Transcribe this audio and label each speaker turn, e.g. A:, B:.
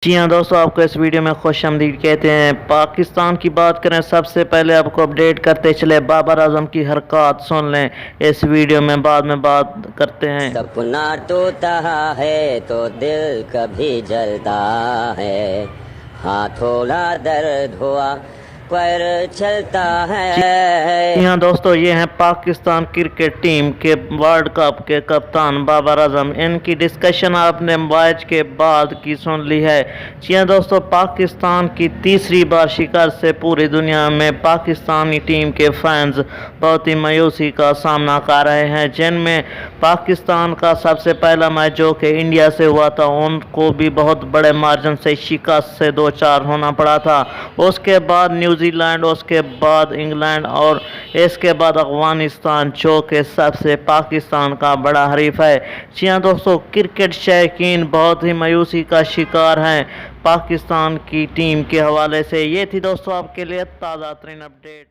A: जी हाँ दोस्तों, आपको इस वीडियो में खुश आमदीद कहते हैं। पाकिस्तान की बात करें, सबसे पहले आपको अपडेट करते चले, बाबर आजम की हरकत सुन लें इस वीडियो में, बाद में बात करते हैं।
B: सपना टूटा है तो दिल कभी जलता है, हाँ थोड़ा दर्द हुआ पर चलता है।
A: जी हाँ दोस्तों, ये हैं पाकिस्तान क्रिकेट टीम के वर्ल्ड कप के कप्तान बाबर आजम। इनकी डिस्कशन आपने मैच के बाद की सुन ली है। जी हाँ दोस्तों, पाकिस्तान की तीसरी बार शिकस्त से पूरी दुनिया में पाकिस्तानी टीम के फैंस बहुत ही मायूसी का सामना कर रहे हैं, जिनमें पाकिस्तान का सबसे पहला मैच जो कि इंडिया से हुआ था, उनको भी बहुत बड़े मार्जिन से शिकस्त से 2-4 होना पड़ा था। उसके बाद न्यूजीलैंड, उसके बाद इंग्लैंड और इसके बाद अफगानिस्तान, जो कि सबसे पाकिस्तान का बड़ा हरीफ है। जी हाँ दोस्तों, क्रिकेट शौकीन बहुत ही मायूसी का शिकार हैं पाकिस्तान की टीम के हवाले से। ये थी दोस्तों आपके लिए ताज़ा तरीन अपडेट।